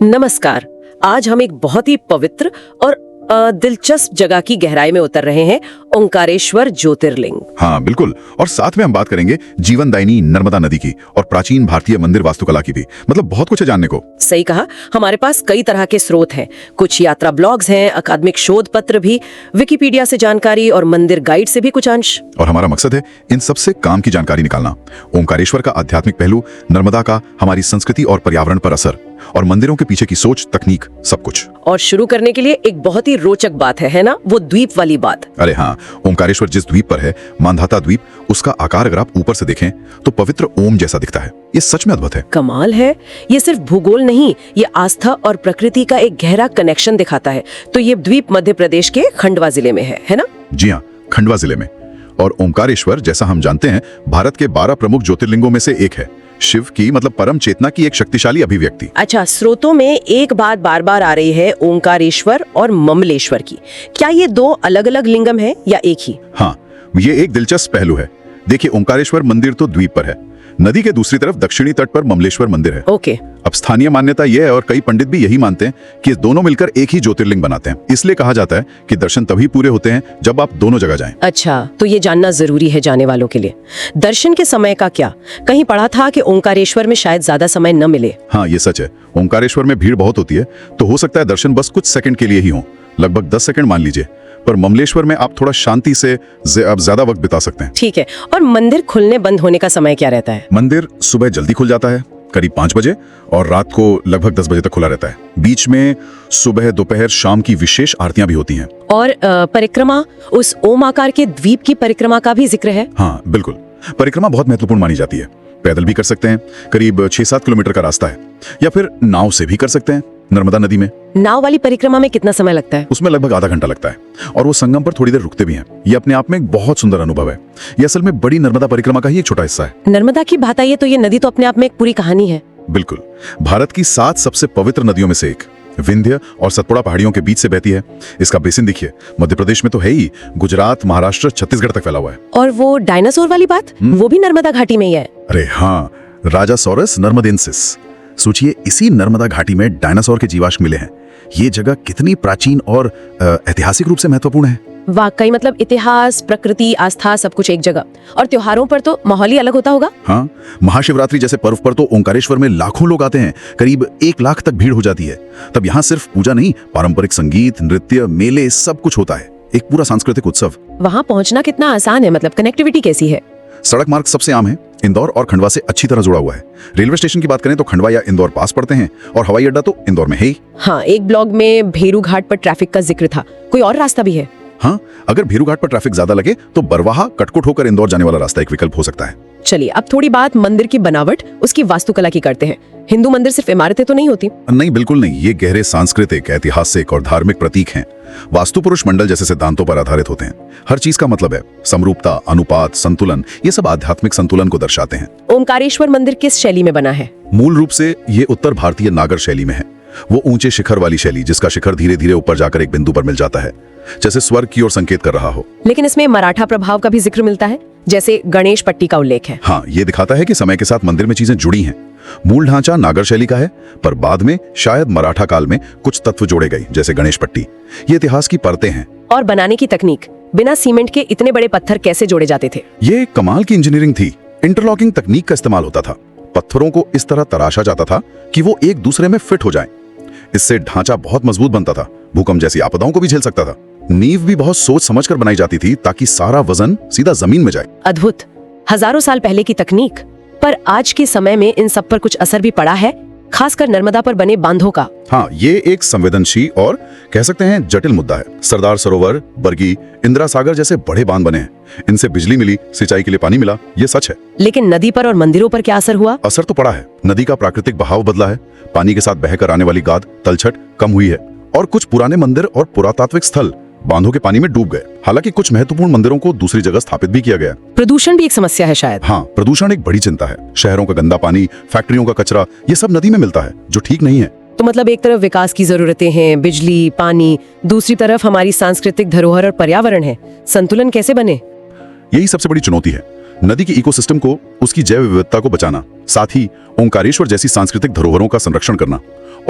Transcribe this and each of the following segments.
नमस्कार। आज हम एक बहुत ही पवित्र और दिलचस्प जगह की गहराई में उतर रहे हैं, ओंकारेश्वर ज्योतिर्लिंग। हाँ बिल्कुल। और साथ में हम बात करेंगे जीवनदायिनी नर्मदा नदी की और प्राचीन भारतीय मंदिर वास्तुकला की भी। मतलब बहुत कुछ है जानने को। सही कहा। हमारे पास कई तरह के स्रोत हैं, कुछ यात्रा ब्लॉग्स हैं, अकादमिक शोध पत्र भी, विकिपीडिया से जानकारी और मंदिर गाइड से भी कुछ अंश। और हमारा मकसद है इन सबसे काम की जानकारी निकालना। ओंकारेश्वर का आध्यात्मिक पहलू, नर्मदा का हमारी संस्कृति और पर्यावरण पर असर, और मंदिरों के पीछे की सोच, तकनीक, सब कुछ। और शुरू करने के लिए एक बहुत ही रोचक बात है ना, वो द्वीप वाली बात। अरे हाँ, ओंकारेश्वर जिस द्वीप पर है, मांधाता द्वीप, उसका आकार अगर आप ऊपर से देखें तो पवित्र ओम जैसा दिखता है। ये सच में अद्भुत है। कमाल है। ये सिर्फ भूगोल नहीं, ये आस्था और प्रकृति का एक गहरा कनेक्शन दिखाता है। तो ये द्वीप मध्य प्रदेश के खंडवा जिले में है ना? जी हाँ, खंडवा जिले में। और ओंकारेश्वर, जैसा हम जानते हैं, भारत के 12 प्रमुख ज्योतिर्लिंगों में से एक है। शिव की मतलब परम चेतना की एक शक्तिशाली अभिव्यक्ति। अच्छा, स्रोतों में एक बात बार बार आ रही है, ओंकारेश्वर और ममलेश्वर की। क्या ये दो अलग अलग लिंगम है या एक ही? हाँ, ये एक दिलचस्प पहलू है। देखिए, ओंकारेश्वर मंदिर तो द्वीप पर है, नदी के दूसरी तरफ दक्षिणी तट पर ममलेश्वर मंदिर है। ओके। अब स्थानीय मान्यता यह है, और कई पंडित भी यही मानते हैं, कि दोनों मिलकर एक ही ज्योतिर्लिंग बनाते हैं। इसलिए कहा जाता है कि दर्शन तभी पूरे होते हैं जब आप दोनों जगह जाएं। अच्छा, तो ये जानना जरूरी है जाने वालों के लिए। दर्शन के समय का क्या? कहीं पढ़ा था कि ओंकारेश्वर में शायद ज्यादा समय न मिले। हाँ, ये सच है। ओंकारेश्वर में भीड़ बहुत होती है, तो हो सकता है दर्शन बस कुछ सेकंड के लिए ही हो, लगभग 10 सेकंड मान लीजिए। पर ममलेश्वर में आप थोड़ा शांति से आप ज्यादा वक्त बिता सकते हैं। ठीक है। और मंदिर खुलने बंद होने का समय क्या रहता है? मंदिर सुबह जल्दी खुल जाता है, करीब 5 बजे, और रात को लगभग 10 बजे तक खुला रहता है। बीच में सुबह, दोपहर, शाम की विशेष आरतियां भी होती हैं। और परिक्रमा, उस ओम आकार के द्वीप की परिक्रमा का भी जिक्र है? हाँ बिल्कुल। परिक्रमा बहुत महत्वपूर्ण मानी जाती है। पैदल भी कर सकते हैं, करीब 6-7 किलोमीटर का रास्ता है, या फिर नाव से भी कर सकते हैं नर्मदा नदी में। नाव वाली परिक्रमा में कितना समय लगता है? उसमें लगभग आधा घंटा लगता है, और वो संगम पर थोड़ी देर रुकते भी हैं। ये अपने आप में एक बहुत सुंदर अनुभव है। ये असल में बड़ी नर्मदा परिक्रमा का ही एक छोटा हिस्सा है। नर्मदा की बात आई है तो ये नदी तो अपने आप में एक पूरी कहानी है। बिल्कुल। भारत की 7 सबसे पवित्र नदियों में से एक, विंध्य और सतपुड़ा पहाड़ियों के बीच से बहती है। इसका बेसिन देखिए, मध्य प्रदेश में तो है ही, गुजरात, महाराष्ट्र, छत्तीसगढ़ तक फैला हुआ है। और वो डायनासोर वाली बात, वो भी नर्मदा घाटी में ही है? अरे हाँ, राजासोरस नर्मदेंसिस। सोचिए, इसी नर्मदा घाटी में डायनासोर के जीवाश्म मिले हैं। ये जगह कितनी प्राचीन और ऐतिहासिक रूप से महत्वपूर्ण है। वाकई, मतलब इतिहास, प्रकृति, आस्था, सब कुछ एक जगह। और त्योहारों पर तो माहौल ही अलग होता होगा। हाँ, महाशिवरात्रि जैसे पर्व पर तो ओंकारेश्वर में लाखों लोग आते हैं, करीब 1 लाख तक भीड़ हो जाती है। तब यहाँ सिर्फ पूजा नहीं, पारंपरिक संगीत, नृत्य, मेले, सब कुछ होता है। एक पूरा सांस्कृतिक उत्सव। वहाँ पहुँचना कितना आसान है? मतलब कनेक्टिविटी कैसी है? सड़क मार्ग सबसे आम है, इंदौर और खंडवा से अच्छी तरह जुड़ा हुआ है। रेलवे स्टेशन की बात करें तो खंडवा या इंदौर पास पड़ते हैं, और हवाई अड्डा तो इंदौर में है ही। हाँ, एक ब्लॉग में भेरू घाट पर ट्रैफिक का जिक्र था। कोई और रास्ता भी है? हाँ, अगर भेरू घाट पर ट्रैफिक ज्यादा लगे तो बरवाहा कटकुट होकर इंदौर जाने वाला रास्ता एक विकल्प हो सकता है। चलिए, अब थोड़ी बात मंदिर की बनावट, उसकी वास्तुकला की करते हैं। हिंदू मंदिर सिर्फ इमारतें तो नहीं होती? नहीं, बिल्कुल नहीं। ये गहरे सांस्कृतिक, ऐतिहासिक और धार्मिक प्रतीक हैं। वास्तु पुरुष मंडल जैसे सिद्धांतों पर आधारित होते हैं। हर चीज का मतलब है समरूपता, अनुपात, संतुलन। ये सब आध्यात्मिक संतुलन को दर्शाते हैं। ओंकारेश्वर मंदिर किस शैली में बना है? मूल रूप से ये उत्तर भारतीय नागर शैली में है। वो ऊंचे शिखर वाली शैली, जिसका शिखर धीरे धीरे ऊपर जाकर एक बिंदु पर मिल जाता है, जैसे स्वर्ग की ओर संकेत कर रहा हो। लेकिन इसमें मराठा प्रभाव का भी जिक्र मिलता है, जैसे गणेश पट्टी का उल्लेख है। हाँ, ये दिखाता है कि समय के साथ मंदिर में चीजें जुड़ी हैं। मूल ढांचा नागर शैली का है, पर बाद में शायद मराठा काल में कुछ तत्व जोड़े गए, जैसे गणेश पट्टी। ये इतिहास की परतें हैं। और बनाने की तकनीक, बिना सीमेंट के इतने बड़े पत्थर कैसे जोड़े जाते थे? ये कमाल की इंजीनियरिंग थी। इंटरलॉकिंग तकनीक का इस्तेमाल होता था। पत्थरों को इस तरह तराशा जाता था कि वो एक दूसरे में फिट हो जाएं। इससे ढांचा बहुत मजबूत बनता था, भूकंप जैसी आपदाओं को भी झेल सकता था। नींव भी बहुत सोच समझकर बनाई जाती थी, ताकि सारा वजन सीधा जमीन में जाए। अद्भुत। हजारों साल पहले की तकनीक, पर आज के समय में इन सब पर कुछ असर भी पड़ा है, खासकर नर्मदा पर बने बांधों का। हाँ, ये एक संवेदनशील और कह सकते हैं जटिल मुद्दा है। सरदार सरोवर, बरगी, इंदिरा सागर जैसे बड़े बांध बने हैं। इनसे बिजली मिली, सिंचाई के लिए पानी मिला, ये सच है। लेकिन नदी पर और मंदिरों पर क्या असर हुआ? असर तो पड़ा है। नदी का प्राकृतिक बहाव बदला है, पानी के साथ बहकर आने वाली गाद, तलछट कम हुई है, और कुछ पुराने मंदिर और पुरातात्विक स्थल बांधों के पानी में डूब गए। हालांकि कुछ महत्वपूर्ण मंदिरों को दूसरी जगह स्थापित भी किया गया। प्रदूषण भी एक समस्या है शायद? हाँ, प्रदूषण एक बड़ी चिंता है। शहरों का गंदा पानी, फैक्ट्रियों का कचरा, ये सब नदी में मिलता है, जो ठीक नहीं है। तो मतलब एक तरफ विकास की जरूरतें हैं, बिजली, पानी, दूसरी तरफ हमारी सांस्कृतिक धरोहर और पर्यावरण है। संतुलन कैसे बने? यही सबसे बड़ी चुनौती है। नदी की इकोसिस्टम को, उसकी जैव विविधता को बचाना, साथ ही ओंकारेश्वर जैसी सांस्कृतिक धरोहरों का संरक्षण करना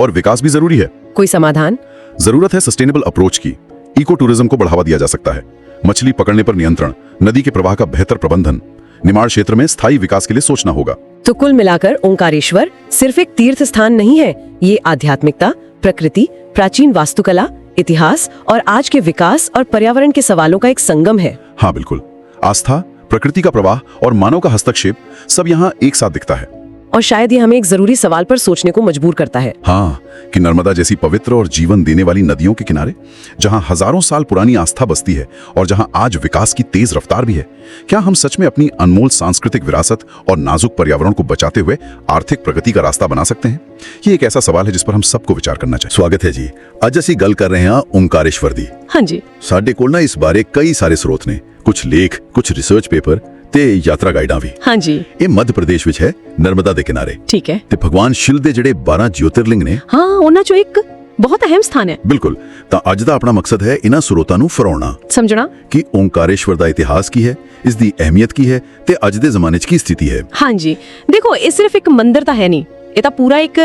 और विकास भी जरूरी है। कोई समाधान? जरूरत है सस्टेनेबल अप्रोच की। इको टूरिज्म को बढ़ावा दिया जा सकता है। मछली पकड़ने पर नियंत्रण, नदी के प्रवाह का बेहतर प्रबंधन, निमाड़ क्षेत्र में स्थायी विकास के लिए सोचना होगा। तो कुल मिलाकर ओंकारेश्वर सिर्फ एक तीर्थ स्थान नहीं है, ये आध्यात्मिकता, प्रकृति, प्राचीन वास्तुकला, इतिहास और आज के विकास और पर्यावरण के सवालों का एक संगम है। हाँ बिल्कुल, आस्था, प्रकृति का प्रवाह और मानव का हस्तक्षेप सब यहाँ एक साथ दिखता है। और शायद ये हमें एक जरूरी सवाल पर सोचने को मजबूर करता है। हाँ, कि नर्मदा जैसी पवित्र और जीवन देने वाली नदियों के किनारे, जहाँ हजारों साल पुरानी आस्था बसती है और जहाँ आज विकास की तेज रफ्तार भी है, क्या हम सच में अपनी अनमोल सांस्कृतिक विरासत और नाजुक पर्यावरण को बचाते हुए आर्थिक प्रगति का रास्ता बना सकते हैं? ये एक ऐसा सवाल है जिस पर हम सबको विचार करना चाहिए। स्वागत है जी। ਅੱਜ ਅਸੀਂ ਗੱਲ ਕਰ ਰਹੇ ਹਾਂ ਓਂਕਾਰੇਸ਼ਵਰ ਦੀ। हाँ जी। ਸਾਡੇ ਕੋਲ ਨਾ ਇਸ ਬਾਰੇ ਕਈ ਸਾਰੇ ਸਰੋਤ ਨੇ, ਕੁਝ ਲੇਖ, ਕੁਝ ਰਿਸਰਚ ਪੇਪਰ ਤੇ ਯਾਤਰਾ ਗਾਈਡਾਂ ਵੀ। हाँ जी। ਇਹ ਮੱਧ ਪ੍ਰਦੇਸ਼ ਵਿੱਚ ਹੈ, ਨਰਮਦਾ ਦੇ ਕਿਨਾਰੇ। ठीक है। ਤੇ ਭਗਵਾਨ ਸ਼ਿਵ ਦੇ ਜਿਹੜੇ 12 ਜੋਤਿਰਲਿੰਗ ਨੇ, हाँ, ਉਹਨਾਂ ਚੋਂ ਇੱਕ ਬਹੁਤ ਅਹਿਮ ਸਥਾਨ ਹੈ। ਬਿਲਕੁਲ। ਤਾਂ ਅੱਜ ਦਾ ਆਪਣਾ ਮਕਸਦ ਹੈ ਇਹਨਾਂ ਸਰੋਤਾਂ ਨੂੰ ਫਰੋਣਾ ਸਮਝਣਾ ਕਿ ਓਂਕਾਰੇਸ਼ਵਰ ਦਾ ਇਤਿਹਾਸ ਕੀ ਹੈ, ਇਸ ਦੀ ਅਹਿਮੀਅਤ ਕੀ ਹੈ ਤੇ ਅੱਜ ਦੇ ਜ਼ਮਾਨੇ 'ਚ ਕੀ ਸਥਿਤੀ ਹੈ। हाँ जी। देखो, ਇਹ ਸਿਰਫ ਇੱਕ ਮੰਦਿਰ ਤਾਂ ਹੈ ਨਹੀਂ, ਇਹ ਤਾਂ ਪੂਰਾ ਇੱਕ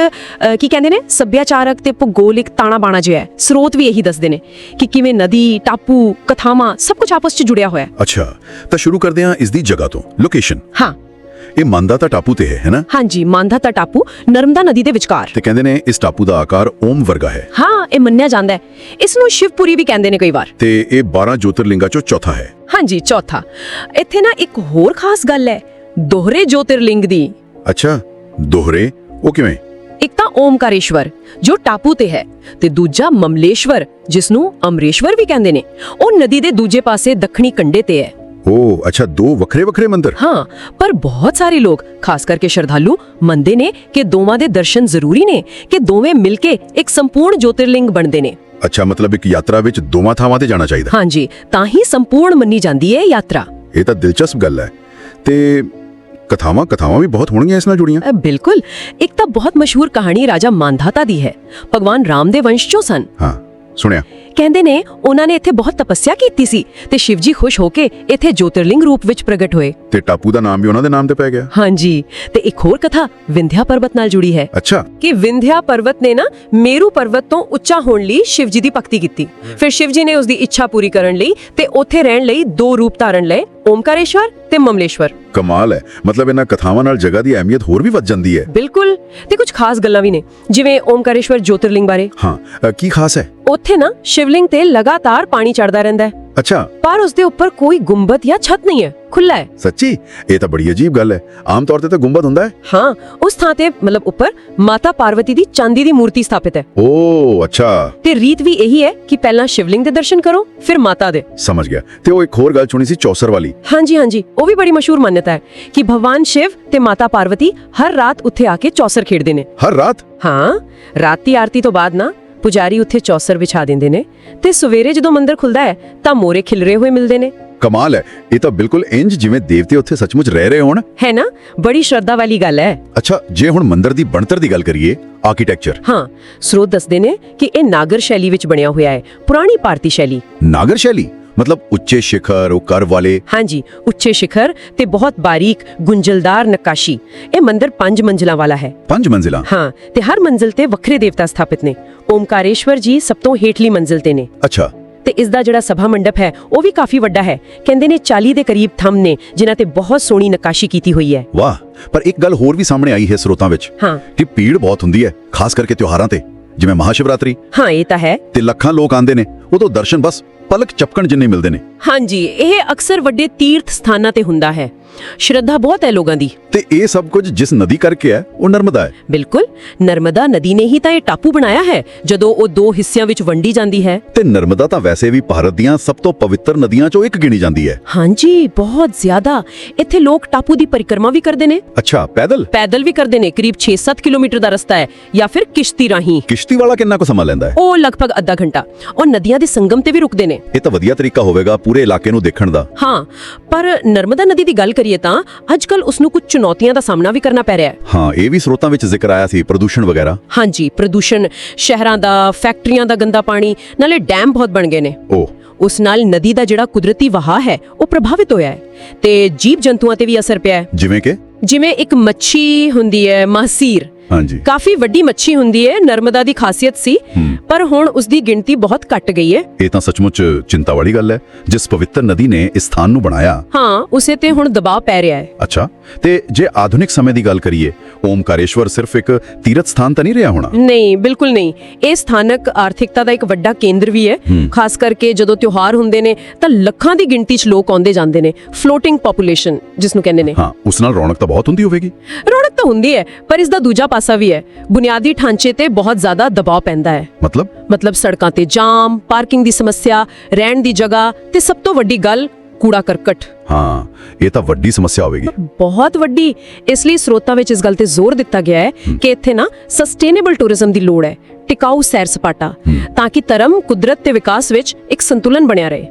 ਕੀ ਕਹਿੰਦੇ ਨੇ, ਸੱਭਿਆਚਾਰਕ ਤੇ ਭੂਗੋਲਿਕ ਤਾਣਾ ਬਾਣਾ ਜਿਹਾ ਹੈ। ਸਰੋਤ ਵੀ ਇਹੀ ਦੱਸਦੇ ਨੇ ਕਿ ਕਿਵੇਂ ਨਦੀ, ਟਾਪੂ, ਕਥਾਵਾਂ ਸਭ ਕੁਝ ਆਪਸ 'ਚ ਜੁੜਿਆ ਹੋਇਆ ਹੈ। ਅੱਛਾ, ਤਾਂ ਸ਼ੁਰੂ ਕਰਦੇ ਹਾਂ ਇਸ ਦੀ ਜਗ੍ਹਾ ਤੋਂ, ਲੋਕੇਸ਼ਨ। ਹਾਂ। ਇਹ ਮਾਂਦਾਤਾ ਟਾਪੂ ਤੇ ਹੈ ਨਾ? हाँ जी, ਮਾਂਧਾਤਾ ਟਾਪੂ ਨਰਮਦਾ ਨਦੀ ਦੇ ਵਿਚਕਾਰ। ਤੇ ਕਹਿੰਦੇ ਨੇ ਇਸ ਟਾਪੂ ਦਾ ਆਕਾਰ ਓਮ ਵਰਗਾ ਹੈ। ਹਾਂ, ਇਹ ਮੰਨਿਆ ਜਾਂਦਾ ਹੈ। ਇਸ ਨੂੰ ਸ਼ਿਵਪੁਰੀ ਵੀ ਕਹਿੰਦੇ ਨੇ ਕਈ ਵਾਰ। ਤੇ ਇਹ 12 ਜੋਤਿਰਲਿੰਗਾਂ ਚੋਂ ਚੌਥਾ ਹੈ। ਹਾਂਜੀ, ਚੌਥਾ। ਇੱਥੇ ਨਾ ਇੱਕ ਹੋਰ ਖਾਸ ਗੱਲ ਹੈ, ਦੋਹਰੇ ਜੋਤਿਰਲਿੰਗ ਦੀ। ਅੱਛਾ, ਦੋਹਰੇ? ਉਹ ਕਿਵੇਂ? ਇੱਕ ਤਾਂ ਓਮਕਾਰੇਸ਼ਵਰ ਜੋ ਟਾਪੂ ਤੇ ਹੈ, ਤੇ ਦੂਜਾ ਮਮਲੇਸ਼ਵਰ ਜਿਸ ਨੂੰ ਅਮਰੇਸ਼ਵਰ ਵੀ ਕਹਿੰਦੇ ਨੇ, ਉਹ ਨਦੀ ਦੇ ਦੂਜੇ ਪਾਸੇ ਦੱਖਣੀ ਕੰਢੇ ਤੇ ਹੈ। ਓ ਅੱਛਾ, ਦੋ ਵੱਖਰੇ ਵੱਖਰੇ ਮੰਦਿਰ। ਹਾਂ, ਪਰ ਬਹੁਤ ਸਾਰੇ ਲੋਕ, ਖਾਸ ਕਰਕੇ ਸ਼ਰਧਾਲੂ, ਮੰਨਦੇ ਨੇ ਕਿ ਦੋਵਾਂ ਦੇ ਦਰਸ਼ਨ ਜ਼ਰੂਰੀ ਨੇ, ਕਿ ਦੋਵੇਂ ਮਿਲ ਕੇ ਇੱਕ ਸੰਪੂਰਨ ਜੋਤਿਰਲਿੰਗ ਬਣਦੇ ਨੇ। ਅੱਛਾ, ਮਤਲਬ ਇੱਕ ਯਾਤਰਾ ਵਿੱਚ ਦੋਵਾਂ ਥਾਵਾਂ ਤੇ ਜਾਣਾ ਚਾਹੀਦਾ। ਹਾਂਜੀ, ਤਾਂ ਹੀ ਸੰਪੂਰਨ ਮੰਨੀ ਜਾਂਦੀ ਹੈ ਯਾਤਰਾ। ਇਹ ਤਾਂ ਦਿਲਚਸਪ ਗੱਲ ਹੈ। ਤੇ ਕਥਾਵਾਂ ਵੀ ਬਹੁਤ ਹੋਣਗੀਆਂ ਇਸ ਨਾਲ ਜੁੜੀਆਂ। ਬਿਲਕੁਲ। ਇੱਕ ਤਾਂ ਬਹੁਤ ਮਸ਼ਹੂਰ ਕਹਾਣੀ ਰਾਜਾ ਮਾਂਧਾਤਾ ਦੀ ਹੈ। ਭਗਵਾਨ ਰਾਮ ਦੇ ਵੰਸ਼ ਚੋਂ ਸਨ। ਹਾਂ, ਸੁਣਿਆ। ਕਹਿੰਦੇ ਨੇ ਉਹਨਾਂ ਨੇ ਇੱਥੇ ਬਹੁਤ ਤਪੱਸਿਆ ਕੀਤੀ ਸੀ ਤੇ ਸ਼ਿਵ ਜੀ ਖੁਸ਼ ਹੋ ਕੇ ਇੱਥੇ ਜੋਤਿਰਲਿੰਗ ਰੂਪ ਵਿੱਚ ਪ੍ਰਗਟ ਹੋਏ। ਤੇ ਟਾਪੂ ਦਾ ਨਾਮ ਵੀ ਉਹਨਾਂ ਦੇ ਨਾਮ ਤੇ ਪੈ ਗਿਆ। ਹਾਂਜੀ, ਤੇ ਇੱਕ ਹੋਰ ਕਥਾ ਵਿੰਧਿਆ ਪਰਬਤ ਨਾਲ ਜੁੜੀ ਹੈ। ਅੱਛਾ। ਕਿ ਵਿੰਧਿਆ ਪਰਬਤ ਨੇ ਨਾ ਮੇਰੂ ਪਰਬਤ ਤੋਂ ਉੱਚਾ ਹੋਣ ਲਈ ਸ਼ਿਵ ਜੀ ਦੀ ਭਗਤੀ ਕੀਤੀ। ਫਿਰ ਸ਼ਿਵ ਜੀ ਨੇ ਉਸ ਦੀ ਇੱਛਾ ਪੂਰੀ ਕਰਨ ਲਈ ਤੇ ਉੱਥੇ ਰਹਿਣ ਲਈ ਦੋ ਰੂਪ ਧਾਰਨ ਲਏ, ਓਮਕਾਰੇਸ਼ਵਰ ਤੇ ਮਮਲੇਸ਼ਵਰ। ਕਮਾਲ ਹੈ। ਮਤਲਬ ਇਹਨਾਂ ਕਥਾਵਾਂ ਨਾਲ ਜਗ੍ਹਾ ਦੀ ਅਹਿਮੀਅਤ ਹੋਰ ਵੀ ਵੱਧ ਜਾਂਦੀ ਹੈ। ਬਿਲਕੁਲ। ਤੇ ਕੁਝ ਖਾਸ ਗੱਲਾਂ ਵੀ ਨੇ, ਜਿਵੇਂ ਓਮਕਾਰੇਸ਼ਵਰ ਜੋਤਿਰਲਿੰਗ ਬਾਰੇ। ਹਾਂ, ਕੀ ਖਾਸ ਹੈ? ਉੱਥੇ ਨਾ ਸ਼ਿਵਲਿੰਗ ਤੇ ਲਗਾਤਾਰ ਪਾਣੀ ਚੜਦਾ ਰਹਿੰਦਾ ਹੈ। ਅੱਛਾ। ਪਰ ਉਸ ਦੇ ਉੱਪਰ ਕੋਈ ਗੁੰਬਦ ਜਾਂ ਛੱਤ ਨਹੀਂ ਹੈ, ਖੁੱਲਾ ਹੈ। ਸੱਚੀ? ਇਹ ਤਾਂ ਬੜੀ ਅਜੀਬ ਗੱਲ ਹੈ। ਆਮ ਤੌਰ ਤੇ ਤਾਂ ਗੁੰਬਦ ਹੁੰਦਾ ਹੈ। ਹਾਂ, ਉਸ ਥਾਂ ਤੇ ਮਤਲਬ ਉੱਪਰ ਮਾਤਾ ਪਾਰਵਤੀ ਦੀ ਚਾਂਦੀ ਦੀ ਮੂਰਤੀ ਸਥਾਪਿਤ ਹੈ। ਓ ਅੱਛਾ। ਤੇ ਰੀਤ ਵੀ ਇਹੀ ਹੈ ਕਿ ਪਹਿਲਾਂ ਸ਼ਿਵਲਿੰਗ ਦੇ ਦਰਸ਼ਨ ਕਰੋ, ਫਿਰ ਮਾਤਾ ਦੇ। ਸਮਝ ਗਿਆ। ਤੇ ਉਹ ਇੱਕ ਹੋਰ ਗੱਲ ਸੁਣੀ ਸੀ, ਚੌਸਰ ਵਾਲੀ। ਹਾਂਜੀ ਹਾਂਜੀ, ਉਹ ਵੀ ਬੜੀ ਮਸ਼ਹੂਰ ਮਾਨਤਾ ਹੈ ਕਿ ਭਗਵਾਨ ਸ਼ਿਵ ਤੇ ਮਾਤਾ ਪਾਰਵਤੀ ਹਰ ਰਾਤ ਉੱਥੇ ਆ ਕੇ ਚੌਸਰ ਖੇਡਦੇ ਨੇ। ਹਰ ਰਾਤ? ਹਾਂ, ਰਾਤ ਦੀ ਆਰਤੀ ਤੋਂ ਬਾਅਦ ਨਾ ਪੁਜਾਰੀ ਉੱਥੇ ਚੌਸਰ ਵਿਛਾ ਦਿੰਦੇ ਨੇ ਤੇ ਸਵੇਰੇ ਜਦੋਂ ਮੰਦਿਰ ਖੁੱਲਦਾ ਹੈ ਤਾਂ ਮੋਰੇ ਖਿਲਰੇ ਹੋਏ ਮਿਲਦੇ ਨੇ। ਕਮਾਲ ਹੈ। ਇਹ ਤਾਂ ਬਿਲਕੁਲ ਇੰਜ ਜਿਵੇਂ ਦੇਵਤੇ ਉੱਥੇ ਸੱਚਮੁੱਚ ਰਹਿ ਰਹੇ ਹੋਣ। ਹੈ ਨਾ? ਬੜੀ ਸ਼ਰਧਾ ਵਾਲੀ ਗੱਲ ਹੈ। ਅੱਛਾ, ਜੇ ਹੁਣ ਮੰਦਿਰ ਦੀ ਬਣਤਰ ਦੀ ਗੱਲ ਕਰੀਏ, ਆਰਕੀਟੈਕਚਰ। ਹਾਂ, ਸਰੋਤ ਦੱਸਦੇ ਨੇ ਕਿ ਇਹ ਨਾਗਰ ਸ਼ੈਲੀ ਵਿੱਚ ਬਣਿਆ ਹੋਇਆ ਹੈ, ਪੁਰਾਣੀ ਭਾਰਤੀ ਸ਼ੈਲੀ। ਨਾਗਰ ਸ਼ੈਲੀ ਮਤਲਬ ਉੱਚੇ ਸ਼ਿਖਰ, ਉਹ ਕਰ ਵਾਲੇ। ਹਾਂਜੀ, ਉੱਚੇ ਸ਼ਿਖਰ ਤੇ ਬਹੁਤ ਬਾਰੀਕ ਗੁੰਝਲਦਾਰ ਨੱਕਾਸ਼ੀ। ਇਹ ਮੰਦਿਰ 5 ਮੰਜ਼ਿਲਾਂ ਵਾਲਾ ਹੈ। 5 ਮੰਜ਼ਿਲਾਂ? ਹਾਂ, ਤੇ ਹਰ ਮੰਜ਼ਿਲ ਤੇ ਵੱਖਰੇ ਦੇਵਤਾ ਸਥਾਪਿਤ ਨੇ। ਓਮਕਾਰੇਸ਼ਵਰ ਜੀ ਸਭ ਤੋਂ ਹੇਠਲੀ ਮੰਜ਼ਿਲ ਤੇ ਨੇ। ਅੱਛਾ। ਤੇ ਇਸ ਦਾ ਜਿਹੜਾ ਸਭਾ ਮੰਡਪ ਹੈ ਉਹ ਵੀ ਕਾਫੀ ਵੱਡਾ ਹੈ। ਕਹਿੰਦੇ ਨੇ 40 ਦੇ ਕਰੀਬ ਥੰਮ ਨੇ ਜਿਨ੍ਹਾਂ ਤੇ ਬਹੁਤ ਸੋਹਣੀ ਨੱਕਾਸ਼ੀ ਕੀਤੀ ਹੋਈ ਹੈ। ਵਾਹ। ਪਰ ਇੱਕ ਗੱਲ ਹੋਰ ਵੀ ਸਾਹਮਣੇ ਆਈ ਹੈ ਸਰੋਤਾਂ ਵਿੱਚ। ਹਾਂ। ਕਿ ਭੀੜ ਬਹੁਤ ਹੁੰਦੀ ਹੈ, ਖਾਸ ਕਰਕੇ ਤਿਉਹਾਰਾਂ ਤੇ, ਜਿਵੇਂ ਮਹਾਸ਼ਿਵਰਾਤਰੀ। ਹਾਂ, ਇਹ ਤਾਂ ਹੈ। ਤੇ ਲੱਖਾਂ ਲੋਕ ਆਉਂਦੇ ਨੇ, ਉਦੋਂ ਦਰਸ਼ਨ ਬਸ ਪਲਕ ਚਪਕਣ ਜਿੰਨੇ ਮਿਲਦੇ ਨੇ। ਹਾਂਜੀ, ਇਹ ਅਕਸਰ ਵੱਡੇ ਤੀਰਥ ਸਥਾਨਾਂ ਤੇ ਹੁੰਦਾ ਹੈ। ਸ਼ਰਧਾ ਬਹੁਤ ਹੈ ਲੋਕਾਂ ਦੀ। ਤੇ ਇਹ ਸਭ ਕੁਝ ਜਿਸ ਨਦੀ ਕਰਕੇ ਹੈ, ਉਹ ਨਰਮਦਾ ਹੈ। ਬਿਲਕੁਲ, ਨਰਮਦਾ ਨਦੀ ਨੇ ਹੀ ਤਾਂ ਇਹ ਟਾਪੂ ਬਣਾਇਆ ਹੈ ਜਦੋਂ ਉਹ ਦੋ ਹਿੱਸਿਆਂ ਵਿੱਚ ਵੰਡੀ ਜਾਂਦੀ ਹੈ। ਤੇ ਨਰਮਦਾ ਤਾਂ ਵੈਸੇ ਵੀ ਭਾਰਤ ਦੀਆਂ ਸਭ ਤੋਂ ਪਵਿੱਤਰ ਨਦੀਆਂ ਚੋਂ ਇੱਕ ਗਿਣੀ ਜਾਂਦੀ ਹੈ। ਹਾਂਜੀ, ਬਹੁਤ ਜ਼ਿਆਦਾ। ਇੱਥੇ ਲੋਕ ਟਾਪੂ ਦੀ ਪਰਿਕਰਮਾ ਵੀ ਕਰਦੇ ਨੇ। ਅੱਛਾ, ਪੈਦਲ ਵੀ ਕਰਦੇ ਨੇ। ਕਰੀਬ 6-7 ਕਿਲੋਮੀਟਰ ਦਾ ਰਸਤਾ ਹੈ, ਜਾਂ ਫਿਰ ਕਿਸ਼ਤੀ ਰਾਹੀਂ। ਕਿਸ਼ਤੀ ਵਾਲਾ ਕਿੰਨਾ ਕੁ ਸਮਾਂ ਲੈਂਦਾ ਹੈ? ਉਹ ਲਗਭਗ ਅੱਧਾ ਘੰਟਾ। ਉਹ ਨਦੀਆਂ ਦੇ ਸੰਗਮ ਤੇ ਵੀ ਰੁਕਦੇ ਨੇ। ਇਹ ਤਾਂ ਵਧੀਆ ਤਰੀਕਾ ਹੋਵੇਗਾ ਪੂਰੇ ਇਲਾਕੇ ਨੂੰ ਦੇਖਣ ਦਾ। ਹਾਂ, ਪਰ ਨਰਮਦਾ ਨਦੀ ਦੀ ਗੱਲ ਕਰੀਏ ਤਾਂ ਅੱਜਕੱਲ ਉਸ ਨੂੰ ਕੁਝ ਚੁਣੌਤੀਆਂ ਦਾ ਸਾਹਮਣਾ ਵੀ ਕਰਨਾ ਪੈ ਰਿਹਾ ਹੈ। ਹਾਂ, ਇਹ ਵੀ ਸਰੋਤਾਂ ਵਿੱਚ ਜ਼ਿਕਰ ਆਇਆ ਸੀ, ਪ੍ਰਦੂਸ਼ਣ ਵਗੈਰਾ। ਹਾਂਜੀ, ਪ੍ਰਦੂਸ਼ਣ, ਸ਼ਹਿਰਾਂ ਦਾ, ਫੈਕਟਰੀਆਂ ਦਾ ਗੰਦਾ ਪਾਣੀ, ਨਾਲੇ ਡੈਮ ਬਹੁਤ ਬਣ ਗਏ ਨੇ। ਉਸ ਨਾਲ ਨਦੀ ਦਾ ਜਿਹੜਾ ਕੁਦਰਤੀ ਵਹਾਅ ਹੈ ਉਹ ਪ੍ਰਭਾਵਿਤ ਹੋਇਆ ਹੈ ਤੇ ਜੀਵ ਜੰਤੂਆਂ ਤੇ ਵੀ ਅਸਰ ਪਿਆ ਹੈ। ਜਿਵੇਂ ਇੱਕ ਮੱਛੀ ਹੁੰਦੀ ਹੈ ਮਾਸੀਰ, ਹਾਂਜੀ ਕਾਫੀ ਵੱਡੀ ਮੱਛੀ ਹੁੰਦੀ ਹੈ, ਨਰਮਦਾ ਦੀ ਖਾਸੀਅਤ ਸੀ, ਪਰ ਹੁਣ ਉਸ ਦੀ ਗਿਣਤੀ ਬਹੁਤ ਘਟ ਗਈ ਹੈ। ਇਹ ਤਾਂ ਸੱਚਮੁੱਚ ਚਿੰਤਾ ਵਾਲੀ ਗੱਲ ਹੈ। ਜਿਸ ਪਵਿੱਤਰ ਨਦੀ ਨੇ ਇਸ ਸਥਾਨ ਨੂੰ ਬਣਾਇਆ, ਹਾਂ, ਉਸੇ ਤੇ ਹੁਣ ਦਬਾਅ ਪੈ ਰਿਹਾ ਹੈ। ਅੱਛਾ, ਤੇ ਜੇ ਆਧੁਨਿਕ ਸਮੇਂ ਦੀ ਗੱਲ ਕਰੀਏ, ਓਮਕਾਰੇਸ਼ਵਰ ਸਿਰਫ ਇੱਕ ਤੀਰਥ ਸਥਾਨ ਤਾਂ ਨਹੀਂ ਰਿਹਾ ਹੋਣਾ? ਨਹੀਂ, ਬਿਲਕੁਲ ਨਹੀਂ। ਇਹ ਸਥਾਨਕ ਆਰਥਿਕਤਾ ਦਾ ਇੱਕ ਵੱਡਾ ਕੇਂਦਰ ਵੀ ਹੈ। ਖਾਸ ਕਰਕੇ ਜਦੋਂ ਤਿਉਹਾਰ ਹੁੰਦੇ ਨੇ ਤਾਂ ਲੱਖਾਂ ਦੀ ਗਿਣਤੀ 'ਚ ਲੋਕ ਆਉਂਦੇ ਜਾਂਦੇ ਨੇ। ਫਲੋਟਿੰਗ ਪੋਪੂਲੇਸ਼ਨ ਜਿਸ ਨੂੰ ਕਹਿੰਦੇ ਨੇ। ਹਾਂ, ਉਸ ਨਾਲ ਰੌਣਕ ਤਾਂ ਬਹੁਤ ਹੁੰਦੀ ਹੋਵੇਗੀ। ਰੌਣਕ ਤਾਂ ਹੁੰਦੀ ਹੈ, ਪਰ ਇਸ ਦਾ ਦੂਜਾ ਪਾਸਾ ਵੀ ਹੈ। ਬੁਨਿਆਦੀ ਢਾਂਚੇ ਤੇ ਬਹੁਤ ਜ਼ਿਆਦਾ ਦਬਾਅ ਪੈਂਦਾ ਹੈ। ਮਤਲਬ ਸੜਕਾਂ ਤੇ ਜਾਮ, ਪਾਰਕਿੰਗ ਦੀ ਸਮੱਸਿਆ, ਰਹਿਣ ਦੀ ਜਗ੍ਹਾ ਤੇ ਸਭ ਤੋਂ ਵੱਡੀ ਗੱਲ ਕੂੜਾ ਕਰਕਟ। ਹਾਂ, ਇਹ ਤਾਂ ਵੱਡੀ ਸਮੱਸਿਆ ਹੋਵੇਗੀ, ਬਹੁਤ ਵੱਡੀ। ਇਸ ਲਈ ਸਰੋਤਾਂ ਵਿੱਚ ਇਸ ਗੱਲ ਤੇ ਜ਼ੋਰ ਦਿੱਤਾ ਗਿਆ ਹੈ ਕਿ ਇੱਥੇ ਨਾ ਸਸਟੇਨੇਬਲ ਟੂਰਿਜ਼ਮ ਦੀ ਲੋੜ ਹੈ, ਟਿਕਾਊ ਸੈਰ ਸਪਾਟਾ, ਤਾਂ ਕਿ ਧਰਮ, ਕੁਦਰਤ ਤੇ ਵਿਕਾਸ ਵਿੱਚ ਇੱਕ ਸੰਤੁਲਨ ਬਣਿਆ ਰਹੇ।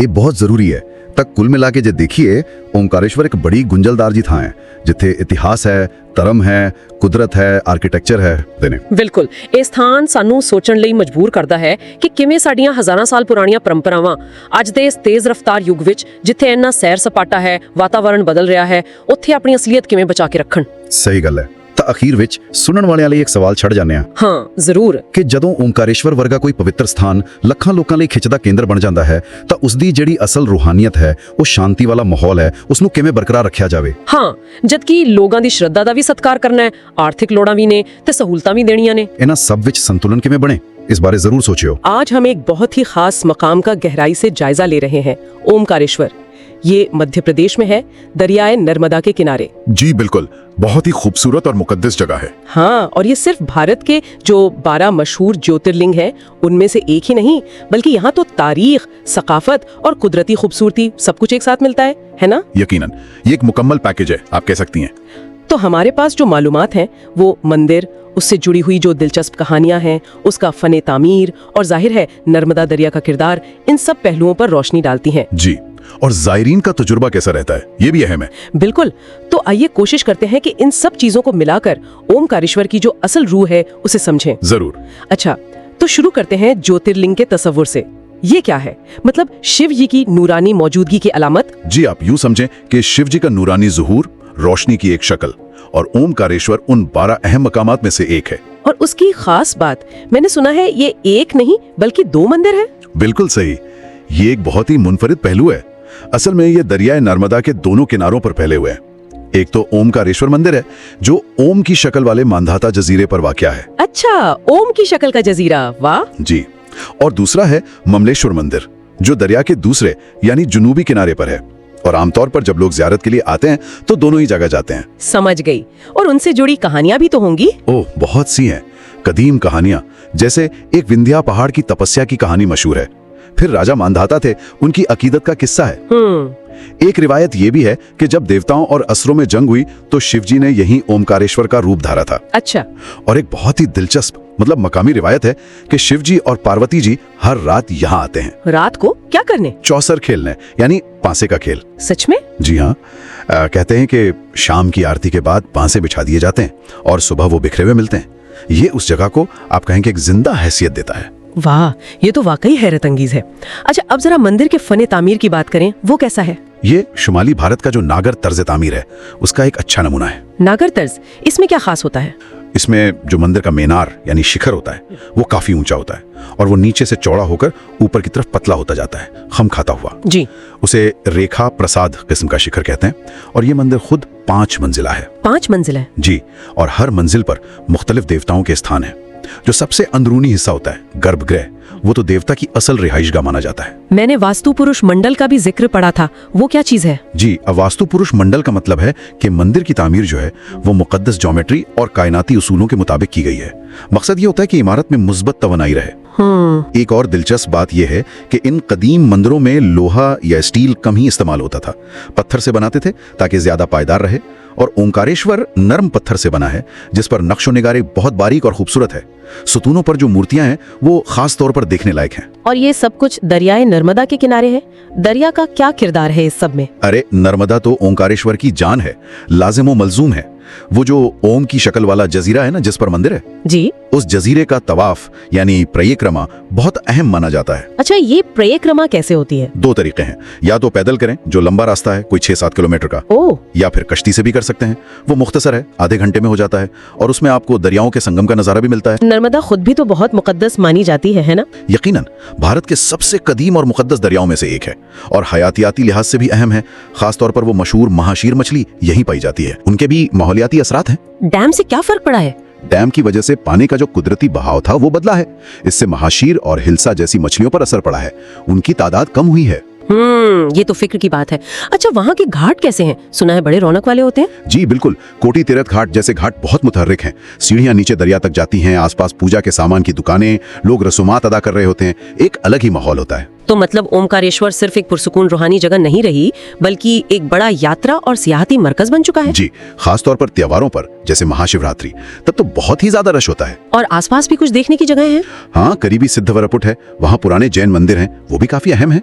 ਇਹ ਬਹੁਤ ਜ਼ਰੂਰੀ ਹੈ। ਤਾਂ ਕੁੱਲ ਮਿਲਾ ਕੇ ਜੇ ਦੇਖੀਏ, ਓਮਕਾਰੇਸ਼ਵਰ ਇੱਕ ਬੜੀ ਗੁੰਝਲਦਾਰ ਜੀ ਥਾਂ ਹੈ, ਜਿੱਥੇ ਇਤਿਹਾਸ ਹੈ, ਧਰਮ ਹੈ, ਕੁਦਰਤ ਹੈ, ਆਰਕੀਟੈਕਚਰ ਹੈ ਨੇ। ਬਿਲਕੁਲ, ਇਹ ਸਥਾਨ ਸਾਨੂੰ ਸੋਚਣ ਲਈ ਮਜਬੂਰ ਕਰਦਾ ਹੈ ਕਿ ਕਿਵੇਂ ਸਾਡੀਆਂ ਹਜ਼ਾਰਾਂ ਸਾਲ ਪੁਰਾਣੀਆਂ ਪਰੰਪਰਾਵਾਂ ਅੱਜ ਦੇ ਇਸ ਤੇਜ਼ ਰਫ਼ਤਾਰ ਯੁੱਗ ਵਿੱਚ, ਜਿੱਥੇ ਇੰਨਾ ਸੈਰ ਸਪਾਟਾ ਹੈ, ਵਾਤਾਵਰਣ ਬਦਲ ਰਿਹਾ ਹੈ, ਉੱਥੇ ਆਪਣੀ ਅਸਲੀਅਤ ਕਿਵੇਂ ਬਚਾ ਕੇ ਰੱਖਣ। ਸਹੀ ਗੱਲ ਹੈ। ਤਾਂ ਅਖੀਰ ਵਿੱਚ ਸੁਣਨ ਵਾਲਿਆਂ ਲਈ ਇੱਕ ਸਵਾਲ ਛੱਡ ਜਾਂਦੇ ਆ। ਹਾਂ, ਜ਼ਰੂਰ। ਕਿ ਜਦੋਂ ਓਮਕਾਰੇਸ਼ਵਰ ਵਰਗਾ ਕੋਈ ਪਵਿੱਤਰ ਸਥਾਨ ਲੱਖਾਂ ਲੋਕਾਂ ਲਈ ਖਿੱਚ ਦਾ ਕੇਂਦਰ ਬਣ ਜਾਂਦਾ ਹੈ, ਤਾਂ ਉਸ ਦੀ ਜਿਹੜੀ ਅਸਲ ਰੂਹਾਨੀਅਤ ਹੈ, ਉਹ ਸ਼ਾਂਤੀ ਵਾਲਾ ਮਾਹੌਲ ਹੈ, ਉਸ ਨੂੰ ਕਿਵੇਂ ਬਰਕਰਾਰ ਰੱਖਿਆ ਜਾਵੇ? ਹਾਂ, ਜਦਕਿ ਲੋਕਾਂ ਦੀ ਸ਼ਰਧਾ ਦਾ ਵੀ ਸਤਿਕਾਰ ਕਰਨਾ ਹੈ, ਆਰਥਿਕ ਲੋੜਾਂ ਵੀ ਨੇ ਤੇ ਸਹੂਲਤਾਂ ਵੀ ਦੇਣੀਆਂ ਨੇ। ਇਹਨਾਂ ਸਭ ਵਿੱਚ ਸੰਤੁਲਨ ਕਿਵੇਂ ਬਣੇ, इस बारे जरूर सोचियो। आज हम एक बहुत ही खास मकाम का गहराई से जायजा ले रहे हैं, ओमकारेश्वर। ये मध्य प्रदेश में है, दरियाए नर्मदा के किनारे। जी बिल्कुल, बहुत ही खूबसूरत और मुकद्दस जगह है। हाँ, और ये सिर्फ भारत के जो 12 मशहूर ज्योतिर्लिंग हैं उनमें से एक ही नहीं, बल्कि यहाँ तो तारीख, सकाफत और कुदरती खूबसूरती सब कुछ एक साथ मिलता है ना? यकीनन, ये एक मुकम्मल पैकेज है, आप कह सकती हैं। तो हमारे पास जो मालूमात हैं वो मंदिर, उससे जुड़ी हुई जो दिलचस्प कहानियां हैं, उसका फने तामीर और जाहिर है नर्मदा दरिया का किरदार, इन सब पहलुओं पर रोशनी डालती हैं। जी, और जायरीन का तजुर्बा कैसा रहता है, ये भी अहम है। बिल्कुल। तो आइए कोशिश करते हैं कि इन सब चीजों को मिलाकर ओमकारेश्वर की जो असल रूह है उसे समझें। जरूर। अच्छा, तो शुरू करते हैं ज्योतिर्लिंग के तस्वुर से। ये क्या है? मतलब शिव जी की नूरानी मौजूदगी की अलामत? जी, आप यूं समझें कि शिव जी का नूरानी ज़ुहूर, रोशनी की एक शक्ल, और ओमकारेश्वर उन 12 अहम मकामात में से एक है। और उसकी खास बात, मैंने सुना है ये एक नहीं बल्कि 2 मंदिर हैं। बिल्कुल सही, ये एक बहुत ही मुनफरिद पहलू है। असल में ये दरियाए नर्मदा के दोनों किनारों पर फैले हुए हैं। एक तो ओमकारेश्वर मंदिर है, जो ओम की शक्ल वाले मांधाता जजीरे पर वाक़या है। अच्छा, ओम की शक्ल का जजीरा, वाह। जी, और दूसरा है ममलेश्वर मंदिर, जो दरिया के दूसरे यानी जुनूबी किनारे पर है। और आमतौर पर जब लोग ज़ियारत के लिए आते हैं तो दोनों ही जगह जाते हैं। समझ गई। और उनसे जुड़ी कहानियां भी तो होंगी? ओह, बहुत सी हैं। कदीम कहानियां, जैसे एक विंध्या पहाड़ की तपस्या की कहानी मशहूर है। फिर राजा मांधाता थे, उनकी अकीदत का किस्सा है। एक रिवायत ये भी है कि जब देवताओं और असुरों में जंग हुई तो शिवजी ने यहीं ओमकारेश्वर का रूप धारा था। अच्छा। और एक बहुत ही दिलचस्प मतलब मकामी रिवायत है कि शिवजी और पार्वती जी हर रात यहाँ आते हैं। रात को क्या करने? चौसर खेलने, यानी पांसे का खेल। सच में? जी हाँ। कहते हैं कि शाम की आरती के बाद पांसे बिछा दिए जाते हैं और सुबह वो बिखरे हुए मिलते हैं। ये उस जगह को आप कहेंगे एक जिंदा हैसियत देता है। वाह, ये तो वाकई हैरत अंगीज है। अच्छा, अब जरा मंदिर के फने तामीर की बात करें, वो कैसा है? ये शुमाली भारत का जो नागर तर्ज तामीर है उसका एक अच्छा नमूना है। नागर तर्ज, इसमें क्या खास होता है? इसमें जो मंदिर का मीनार यानी शिखर होता है वो काफी ऊंचा होता है और वो नीचे से चौड़ा होकर ऊपर की तरफ पतला होता जाता है, खम खाता हुआ। जी। उसे रेखा प्रसाद किस्म का शिखर कहते हैं। और ये मंदिर खुद 5 मंजिला है। 5 मंजिल है? जी, और हर मंजिल पर मुख्तलिफ देवताओं के स्थान है। जो सबसे अंदरूनी हिस्सा होता है, गर्भगृह, वो तो देवता की असल रिहाइशगाह माना जाता है। मैंने वास्तु पुरुष मंडल का भी जिक्र पढ़ा था, वो क्या चीज है? जी, वास्तु पुरुष मंडल का मतलब है कि मंदिर की तामीर जो है वो मुकद्दस ज्योमेट्री और कायनाती उसूलों के मुताबिक की गई है। मकसद ये होता है कि इमारत में मुस्बत तवनाई रहे। एक और दिलचस्प बात यह है कि इन कदीम मंदिरों में लोहा या स्टील कम ही इस्तेमाल होता था। पत्थर से बनाते थे ताकि ज्यादा पायदार रहे। और ओंकारेश्वर नरम पत्थर से बना है, जिस पर नक्शो निगारे बहुत बारीक और खूबसूरत है। सुतूनों पर जो मूर्तियां हैं वो खास तौर पर देखने लायक हैं। और ये सब कुछ दरियाए नर्मदा के किनारे है। दरिया का क्या किरदार है इस सब में? अरे, नर्मदा तो ओंकारेश्वर की जान है, लाजिम व मलजूम है। वो जो ओम की शक्ल वाला जजीरा है ना जिस पर मंदिर है, जी। उस जजीरे का तवाफ यानी परिक्रमा बहुत अहम माना जाता है। अच्छा, ये परिक्रमा कैसे होती है? 2 तरीके हैं, या तो पैदल करें जो लंबा रास्ता है कोई 6-7 किलोमीटर का, ओह, या फिर कश्ती से भी कर सकते हैं। वो मुख्तसर है, आधे घंटे में हो जाता है और उसमें आपको दरियाओं के संगम का नजारा भी मिलता है। नर्मदा खुद भी तो बहुत मुकद्दस मानी जाती है ना? यकीनन भारत के सबसे कदीम और मुकद्दस दरियाओं में से एक है और हयातियाती लिहाज से भी अहम है। खासतौर पर वो मशहूर महाशीर मछली यहीं पाई जाती है। उनके भी माहौलियाती असरात हैं। डैम से क्या फर्क पड़ा है? डैम की वजह से पानी का जो कुदरती बहाव था वो बदला है। इससे महाशीर और हिल्सा जैसी मछलियों पर असर पड़ा है, उनकी तादाद कम हुई है। ये तो फिक्र की बात है। अच्छा, वहाँ के घाट कैसे हैं? सुना है बड़े रौनक वाले होते हैं। जी बिल्कुल, कोटी तीरथ घाट जैसे घाट बहुत मुतहर्रिक हैं। सीढ़ियां नीचे दरिया तक जाती हैं, आसपास पूजा के सामान की दुकानें, लोग रसूमात अदा कर रहे होते हैं, एक अलग ही माहौल होता है। तो मतलब ओमकारेश्वर सिर्फ एक पुरसुकून रूहानी जगह नहीं रही, बल्कि एक बड़ा यात्रा और सियाहती मरकज बन चुका है। जी, खासतौर पर त्योहारों पर जैसे महाशिवरात्रि, तब तो बहुत ही ज्यादा रश होता है। और आसपास भी कुछ देखने की जगह है। हाँ, करीबी सिद्धवरपुट है, वहाँ पुराने जैन मंदिर हैं, वो भी काफी अहम है।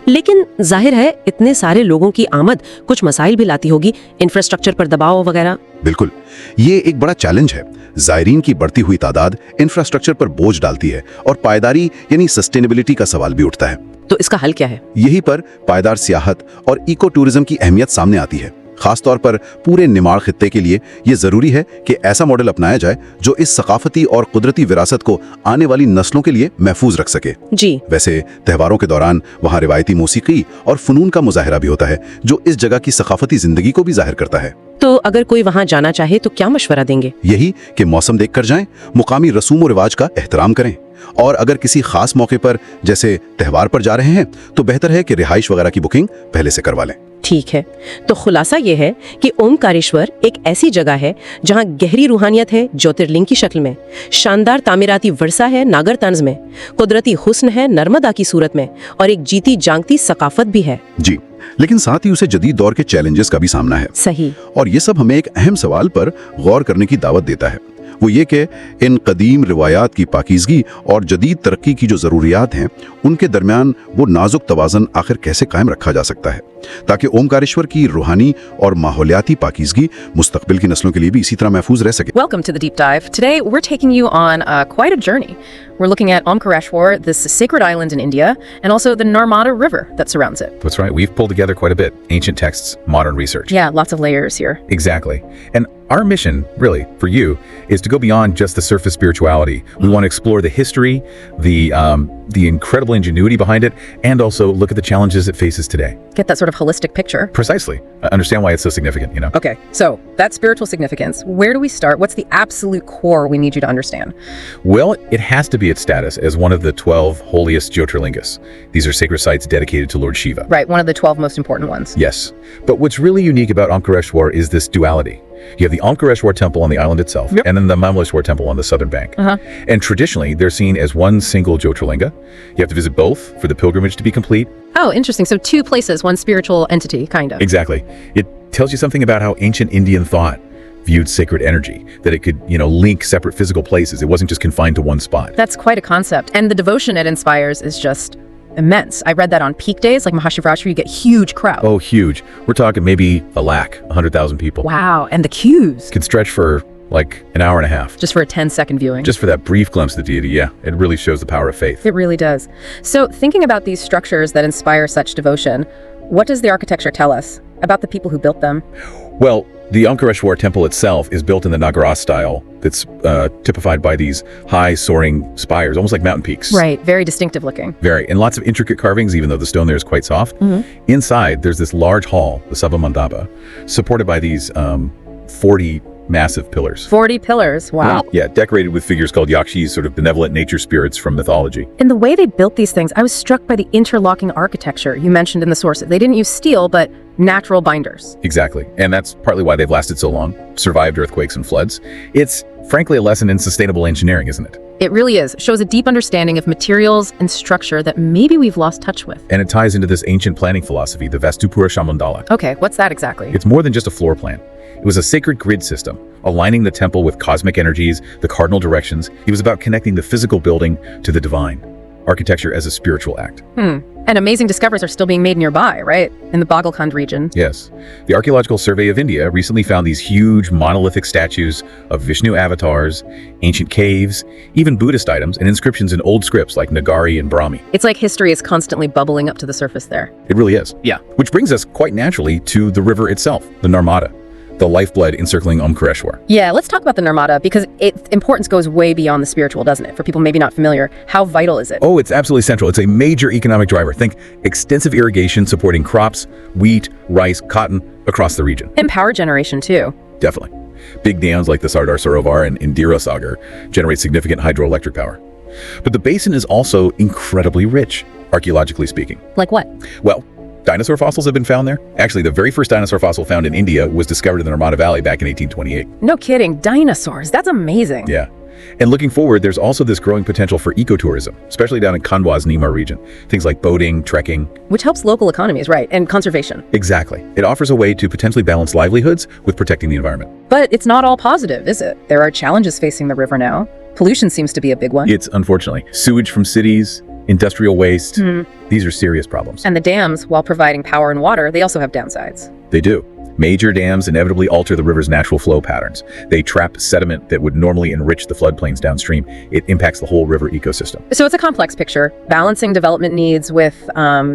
लेकिन जाहिर है इतने सारे लोगों की आमद कुछ मसाइल भी लाती होगी, इंफ्रास्ट्रक्चर पर दबाव वगैरह। बिल्कुल, ये एक बड़ा चैलेंज है। जायरीन की बढ़ती हुई तादाद इंफ्रास्ट्रक्चर पर बोझ डालती है और पायदारी यानी सस्टेनेबिलिटी का सवाल भी उठता है। तो इसका हल क्या है? यही पर पायदार सियाहत और इको टूरिज्म की अहमियत सामने आती है। खासतौर पर पूरे निमाड़ खित्ते के लिए ये जरूरी है कि ऐसा मॉडल अपनाया जाए जो इस सकाफती और कुदरती विरासत को आने वाली नस्लों के लिए महफूज रख सके। जी। वैसे त्योहारों के दौरान वहाँ रिवायती मौसीकी और फनून का मुजाहिरा भी होता है जो इस जगह की सकाफती जिंदगी को भी जाहिर करता है। तो अगर कोई वहाँ जाना चाहे तो क्या मशवरा देंगे? यही कि मौसम देखकर जाएं, मुकामी रसूम और रिवाज का एहतराम करें और अगर किसी खास मौके पर जैसे त्योहार पर जा रहे हैं तो बेहतर है कि रिहाइश वगैरह की बुकिंग पहले से करवा लें। ठीक है, तो खुलासा ये है कि ओमकारेश्वर एक ऐसी जगह है जहाँ गहरी रूहानियत है ज्योतिर्लिंग की शक्ल में, शानदार तामीराती वर्सा है नागर तंज में, कुदरती हुस्न है नर्मदा की सूरत में और एक जीती जागती सकाफत भी है। जी, लेकिन साथ ही उसे जदीद दौर के चैलेंजेस का भी सामना है। सही। और ये सब हमें एक अहम सवाल पर गौर करने की दावत देता है, वो ये कि इन कदीम रिवायात की पाकीज़गी और जदीद तरक्की की जो ज़रूरियात हैं उनके दरमियान वो नाजुक तवाज़न आखिर कैसे कायम रखा जा सकता है ताकि ओमकारेश्वर की रूहानी और माहौलियाती पाकीज़गी मुस्तकबिल की नस्लों के लिए भी इसी तरह महफूज रह सके। Welcome to the Deep Dive. Today we're taking you on quite a journey. We're looking at Omkareshwar, this sacred island in India, and also the Narmada River that surrounds it. That's right. We've pulled together quite a bit. Ancient texts, modern research. Yeah, lots of layers here. Exactly. And our mission, really, for you, is to go beyond just the surface spirituality. We want to explore the history, the incredible ingenuity behind it, and also look at the challenges it faces today. Get that sort of holistic picture. Precisely. Understand why it's so significant, you know? Okay, so that spiritual significance, where do we start? What's the absolute core we need you to understand? Well, it has to be its status as one of the 12 holiest Jyotirlingas. These are sacred sites dedicated to Lord Shiva. Right, one of the 12 most important ones. Yes. But what's really unique about Omkareshwar is this duality. You have the Omkareshwar temple on the island itself, Yep. and then the Mamaleshwar temple on the southern bank. And traditionally, they're seen as one single Jyotirlinga. You have to visit both for the pilgrimage to be complete. Oh, interesting. So two places, one spiritual entity, kind of. Exactly. It tells you something about how ancient Indian thought viewed sacred energy, that it could, link separate physical places. It wasn't just confined to one spot. That's quite a concept. And the devotion it inspires is just immense. I read that on peak days, like Mahashivratri, you get huge crowds. Oh, huge. We're talking maybe 100,000 people. Wow, and the queues. Can stretch for like an hour and a half. Just for a 10-second viewing. Just for that brief glimpse of the deity, yeah. It really shows the power of faith. It really does. So thinking about these structures that inspire such devotion, what does the architecture tell us about the people who built them? Well, the Omkareshwar temple itself is built in the Nagara style that's typified by these high soaring spires, almost like mountain peaks. Right, very distinctive looking. Very, and lots of intricate carvings, even though the stone there is quite soft. Inside, there's this large hall, the Sabha Mandapa, supported by these 40 massive pillars. 40 pillars, wow. Yeah, decorated with figures called Yakshis, sort of benevolent nature spirits from mythology. In the way they built these things, I was struck by the interlocking architecture you mentioned in the sources. They didn't use steel, but natural binders. Exactly, and that's partly why they've lasted so long, survived earthquakes and floods. It's frankly a lesson in sustainable engineering, isn't it? It really is. It shows a deep understanding of materials and structure that maybe we've lost touch with. And it ties into this ancient planning philosophy, the Vastupurusha Mandala. Okay, what's that exactly? It's more than just a floor plan. It was a sacred grid system, aligning the temple with cosmic energies, the cardinal directions. It was about connecting the physical building to the divine. architecture as a spiritual act. And amazing discoveries are still being made nearby, right? In the Bagalkhand region. Yes. The Archaeological Survey of India recently found these huge monolithic statues of Vishnu avatars, ancient caves, even Buddhist items, and inscriptions in old scripts like Nagari and Brahmi. It's like history is constantly bubbling up to the surface there. It really is. Yeah. Which brings us quite naturally to the river itself, the Narmada, the lifeblood encircling Omkareshwar. Yeah, let's talk about the Narmada because its importance goes way beyond the spiritual, doesn't it? For people maybe not familiar, how vital is it? Oh, it's absolutely central. It's a major economic driver. Think extensive irrigation supporting crops, wheat, rice, cotton across the region. And power generation too. Definitely. Big dams like the Sardar Sarovar and Indira Sagar generate significant hydroelectric power. But the basin is also incredibly rich, archaeologically speaking. Like what? Well, dinosaur fossils have been found there. Actually, the very first dinosaur fossil found in India was discovered in the Narmada Valley back in 1828. No kidding, dinosaurs. That's amazing. Yeah. And looking forward, there's also this growing potential for ecotourism, especially down in Khandwa's Nimar region. Things like boating, trekking. Which helps local economies, right? And conservation. Exactly. It offers a way to potentially balance livelihoods with protecting the environment. But it's not all positive, is it? There are challenges facing the river now. Pollution seems to be a big one. It's unfortunately sewage from cities, industrial waste. These are serious problems. And the dams, while providing power and water, they also have downsides. They do. Major dams inevitably alter the river's natural flow patterns. They trap sediment that would normally enrich the floodplains downstream. It impacts the whole river ecosystem. So it's a complex picture, balancing development needs with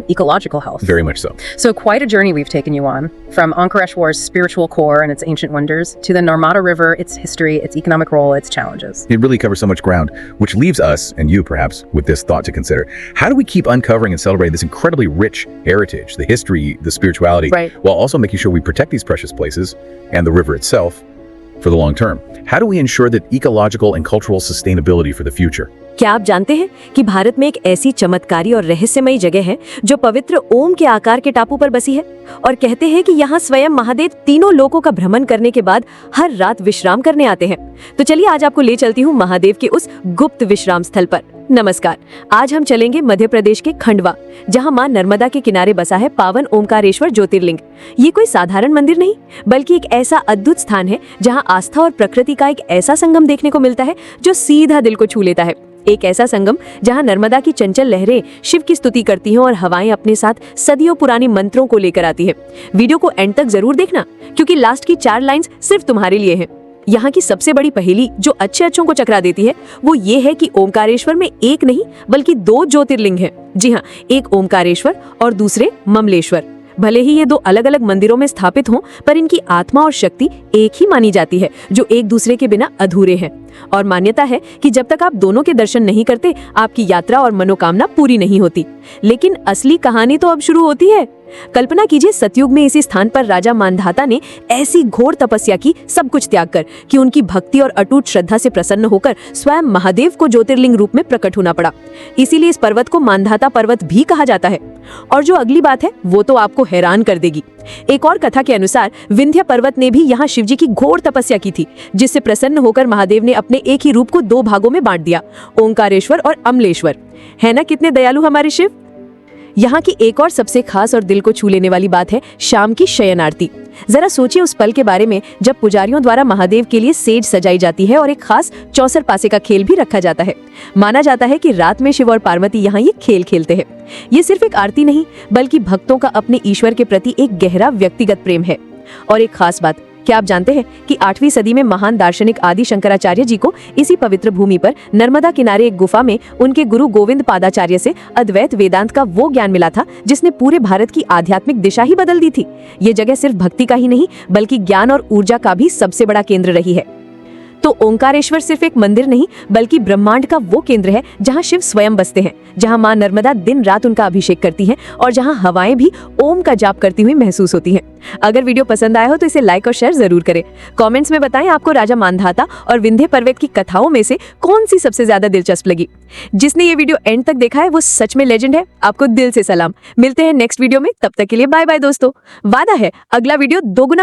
ecological health. Very much so. So quite a journey we've taken you on, from Omkareshwar's spiritual core and its ancient wonders, to the Narmada River, its history, its economic role, its challenges. It really covers so much ground, which leaves us, and you perhaps, with this thought to consider. How do we keep uncovering and celebrating this incredibly rich heritage, the history, the spirituality, Right. while also making sure we protect these precious places and the river itself for the long term? How do we ensure that ecological and cultural sustainability for the future? क्या आप जानते हैं कि भारत में एक ऐसी चमत्कारी और रहस्यमयी जगह है जो पवित्र ओम के आकार के टापू पर बसी है और कहते हैं कि यहाँ स्वयं महादेव तीनों लोकों का भ्रमण करने के बाद हर रात विश्राम करने आते हैं। तो चलिए आज आपको ले चलती हूँ महादेव के उस गुप्त विश्राम स्थल पर। नमस्कार, आज हम चलेंगे मध्य प्रदेश के खंडवा, जहाँ मां नर्मदा के किनारे बसा है पावन ओमकारेश्वर ज्योतिर्लिंग। ये कोई साधारण मंदिर नहीं, बल्कि एक ऐसा अद्भुत स्थान है जहाँ आस्था और प्रकृति का एक ऐसा संगम देखने को मिलता है जो सीधा दिल को छू लेता है। एक ऐसा संगम जहां नर्मदा की चंचल लहरें शिव की स्तुति करती हैं और हवाएं अपने साथ सदियों पुरानी मंत्रों को लेकर आती है। वीडियो को एंड तक जरूर देखना, क्योंकि लास्ट की 4 लाइंस सिर्फ तुम्हारे लिए हैं। यहाँ की सबसे बड़ी पहेली जो अच्छों को चकरा देती है वो ये है कि ओमकारेश्वर में एक नहीं बल्कि 2 ज्योतिर्लिंग हैं। जी हाँ, एक ओमकारेश्वर और दूसरे ममलेश्वर। भले ही ये 2 अलग अलग मंदिरों में स्थापित हों, पर इनकी आत्मा और शक्ति एक ही मानी जाती है, जो एक दूसरे के बिना अधूरे हैं। और मान्यता है कि जब तक आप दोनों के दर्शन नहीं करते, आपकी यात्रा और मनोकामना पूरी नहीं होती। लेकिन असली कहानी तो अब शुरू होती है। कल्पना कीजिए, सतयुग में इसी स्थान पर राजा मानधाता ने ऐसी घोर तपस्या की, सब कुछ त्याग कर, कि उनकी भक्ति और अटूट श्रद्धा से प्रसन्न होकर स्वयं महादेव को ज्योतिर्लिंग रूप में प्रकट होना पड़ा। इसीलिए इस पर्वत को मानधाता पर्वत भी कहा जाता है। और जो अगली बात है वो तो आपको हैरान कर देगी। एक और कथा के अनुसार विंध्य पर्वत ने भी यहाँ शिवजी की घोर तपस्या की थी, जिससे प्रसन्न होकर महादेव ने अपने एक ही रूप को 2 भागों में बांट दिया, ओंकारेश्वर और अमलेश्वर। है ना कितने दयालु हमारे शिव। यहाँ की एक और सबसे खास और दिल को छू लेने वाली बात है शाम की शयन आरती। जरा सोचिए उस पल के बारे में जब पुजारियों द्वारा महादेव के लिए सेज सजाई जाती है और एक खास चौसर पासे का खेल भी रखा जाता है। माना जाता है कि रात में शिव और पार्वती यहाँ ये खेल खेलते हैं। ये सिर्फ एक आरती नहीं, बल्कि भक्तों का अपने ईश्वर के प्रति एक गहरा व्यक्तिगत प्रेम है। और एक खास बात, क्या आप जानते हैं कि 8वीं सदी में महान दार्शनिक आदि शंकराचार्य जी को इसी पवित्र भूमि पर नर्मदा किनारे एक गुफा में उनके गुरु गोविंद पादाचार्य से अद्वैत वेदांत का वो ज्ञान मिला था जिसने पूरे भारत की आध्यात्मिक दिशा ही बदल दी थी। ये जगह सिर्फ भक्ति का ही नहीं, बल्कि ज्ञान और ऊर्जा का भी सबसे बड़ा केंद्र रही है। तो ओंकारेश्वर सिर्फ एक मंदिर नहीं, बल्कि ब्रह्मांड का वो केंद्र है जहां शिव स्वयं बसते हैं, जहां मां नर्मदा दिन रात उनका अभिषेक करती हैं और जहां हवाएं भी ओम का जाप करती हुई महसूस होती हैं। अगर वीडियो पसंद आया हो तो इसे लाइक और शेयर जरूर करें। कमेंट्स में बताएं आपको राजा मानधाता और विंध्य पर्वत की कथाओं में से कौन सी सबसे ज्यादा दिलचस्प लगी। जिसने ये वीडियो एंड तक देखा है वो सच में लेजेंड है। आपको दिल से सलाम। मिलते हैं नेक्स्ट वीडियो में, तब तक के लिए बाय बाय दोस्तों। वादा है अगला वीडियो 2 गुना